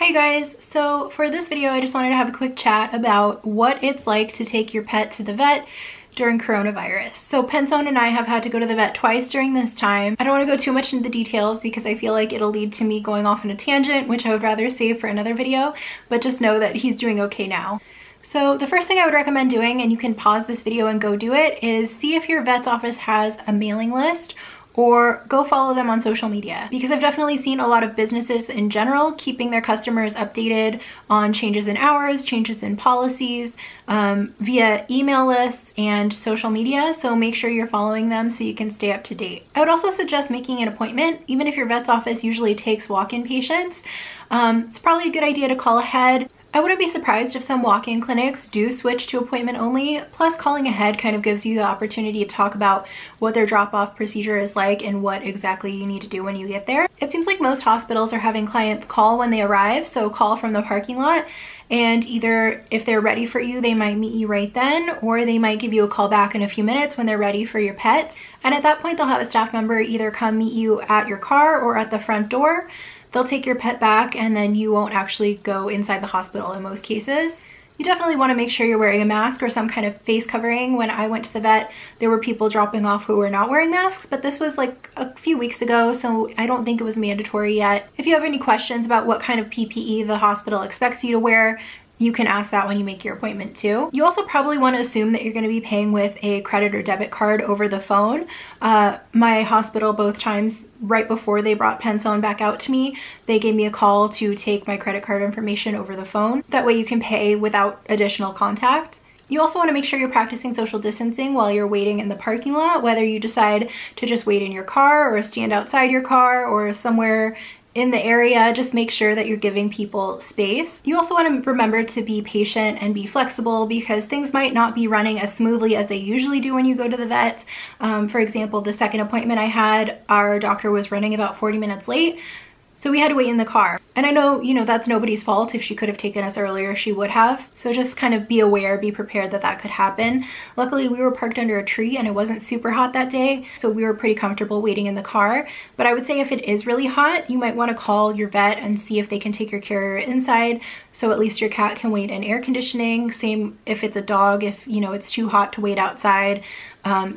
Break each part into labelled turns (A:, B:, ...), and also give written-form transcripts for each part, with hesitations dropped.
A: Hi guys, so for this video I just wanted to have a quick chat about what it's like to take your pet to the vet during coronavirus. So Pensone and I have had to go to the vet twice during this time. I don't want to go too much into the details because I feel like it'll lead to me going off on a tangent, which I would rather save for another video, but just know that he's doing okay now. So the first thing I would recommend doing, and you can pause this video and go do it, is see if your vet's office has a mailing list or go follow them on social media, because I've definitely seen a lot of businesses in general keeping their customers updated on changes in hours, changes in policies via email lists and social media. So make sure you're following them so you can stay up to date. I would also suggest making an appointment, even if your vet's office usually takes walk-in patients. It's probably a good idea to call ahead. I wouldn't be surprised if some walk-in clinics do switch to appointment only, plus calling ahead kind of gives you the opportunity to talk about what their drop-off procedure is like and what exactly you need to do when you get there. It seems like most hospitals are having clients call when they arrive, so call from the parking lot, and either if they're ready for you, they might meet you right then, or they might give you a call back in a few minutes when they're ready for your pet. And at that point, they'll have a staff member either come meet you at your car or at the front door. They'll take your pet back and then you won't actually go inside the hospital in most cases. You definitely want to make sure you're wearing a mask or some kind of face covering. When I went to the vet, there were people dropping off who were not wearing masks, but this was like a few weeks ago, so I don't think it was mandatory yet. If you have any questions about what kind of PPE the hospital expects you to wear, you can ask that when you make your appointment too. You also probably want to assume that you're going to be paying with a credit or debit card over the phone. My hospital, both times right before they brought Pensone back out to me, they gave me a call to take my credit card information over the phone. That way you can pay without additional contact. You also want to make sure you're practicing social distancing while you're waiting in the parking lot, whether you decide to just wait in your car or stand outside your car or somewhere in the area. Just make sure that you're giving people space. You also want to remember to be patient and be flexible, because things might not be running as smoothly as they usually do when you go to the vet. For example, the second appointment I had, our doctor was running about 40 minutes late. So we had to wait in the car. And I know, that's nobody's fault. If she could have taken us earlier, she would have. So just kind of be aware, be prepared that that could happen. Luckily, we were parked under a tree and it wasn't super hot that day, so we were pretty comfortable waiting in the car. But I would say if it is really hot, you might want to call your vet and see if they can take your carrier inside, so at least your cat can wait in air conditioning. Same if it's a dog, if it's too hot to wait outside.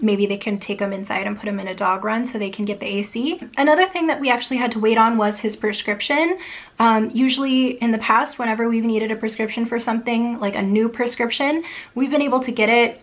A: Maybe they can take him inside and put him in a dog run so they can get the AC. Another thing that we actually had to wait on was his prescription. Usually in the past, whenever we've needed a prescription for something, like a new prescription, we've been able to get it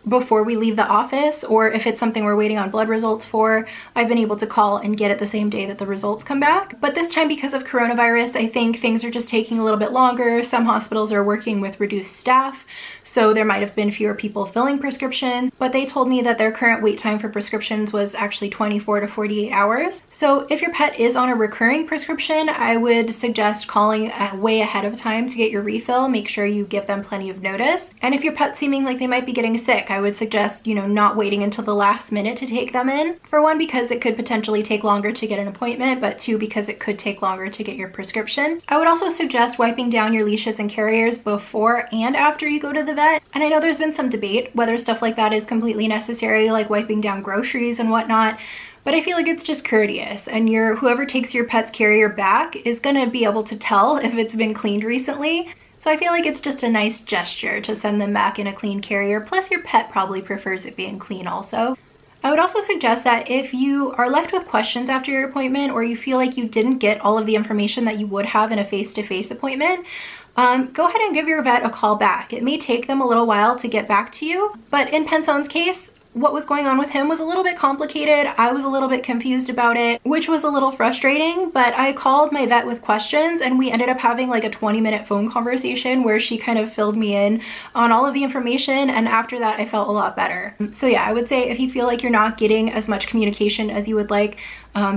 A: before we leave the office, or if it's something we're waiting on blood results for, I've been able to call and get it the same day that the results come back. But this time, because of coronavirus, I think things are just taking a little bit longer. Some hospitals are working with reduced staff, so there might have been fewer people filling prescriptions, but they told me that their current wait time for prescriptions was actually 24 to 48 hours. So if your pet is on a recurring prescription, I would suggest calling way ahead of time to get your refill. Make sure you give them plenty of notice. And if your pet's seeming like they might be getting sick, I would suggest, not waiting until the last minute to take them in. For one, because it could potentially take longer to get an appointment, but two, because it could take longer to get your prescription. I would also suggest wiping down your leashes and carriers before and after you go to the vet. And I know there's been some debate whether stuff like that is completely necessary, like wiping down groceries and whatnot. But I feel like it's just courteous, and whoever takes your pet's carrier back is gonna be able to tell if it's been cleaned recently. So I feel like it's just a nice gesture to send them back in a clean carrier, plus your pet probably prefers it being clean also. I would also suggest that if you are left with questions after your appointment, or you feel like you didn't get all of the information that you would have in a face-to-face appointment, go ahead and give your vet a call back. It may take them a little while to get back to you, but in Pensone's case, what was going on with him was a little bit complicated. I was a little bit confused about it, which was a little frustrating, but I called my vet with questions and we ended up having like a 20-minute phone conversation where she kind of filled me in on all of the information, and after that I felt a lot better. So yeah, I would say if you feel like you're not getting as much communication as you would like,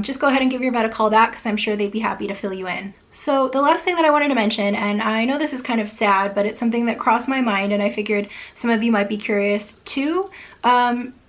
A: just go ahead and give your vet a call back, because I'm sure they'd be happy to fill you in. So the last thing that I wanted to mention, and I know this is kind of sad, but it's something that crossed my mind and I figured some of you might be curious too.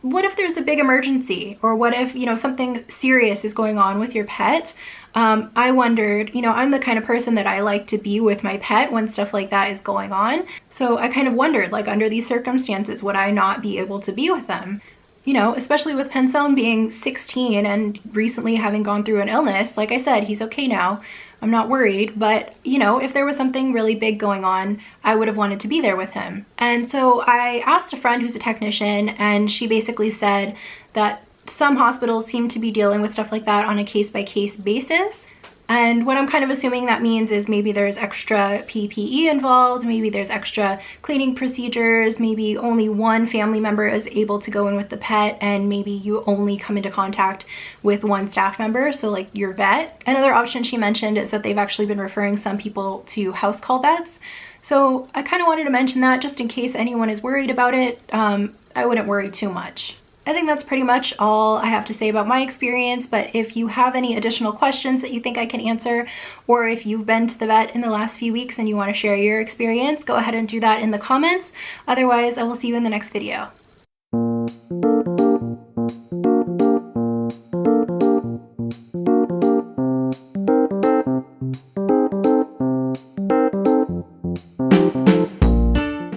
A: What if there's a big emergency, or what if, something serious is going on with your pet? I wondered, I'm the kind of person that I like to be with my pet when stuff like that is going on. So I kind of wondered, like, under these circumstances, would I not be able to be with them? Especially with Pensone being 16 and recently having gone through an illness. Like I said, he's okay now. I'm not worried, but you know, if there was something really big going on, I would have wanted to be there with him. And so I asked a friend who's a technician, and she basically said that some hospitals seem to be dealing with stuff like that on a case-by-case basis. And what I'm kind of assuming that means is maybe there's extra PPE involved, maybe there's extra cleaning procedures, maybe only one family member is able to go in with the pet, and maybe you only come into contact with one staff member, so like your vet. Another option she mentioned is that they've actually been referring some people to house call vets. So I kind of wanted to mention that just in case anyone is worried about it. I wouldn't worry too much. I think that's pretty much all I have to say about my experience, but if you have any additional questions that you think I can answer, or if you've been to the vet in the last few weeks and you want to share your experience, go ahead and do that in the comments. Otherwise, I will see you in the next video.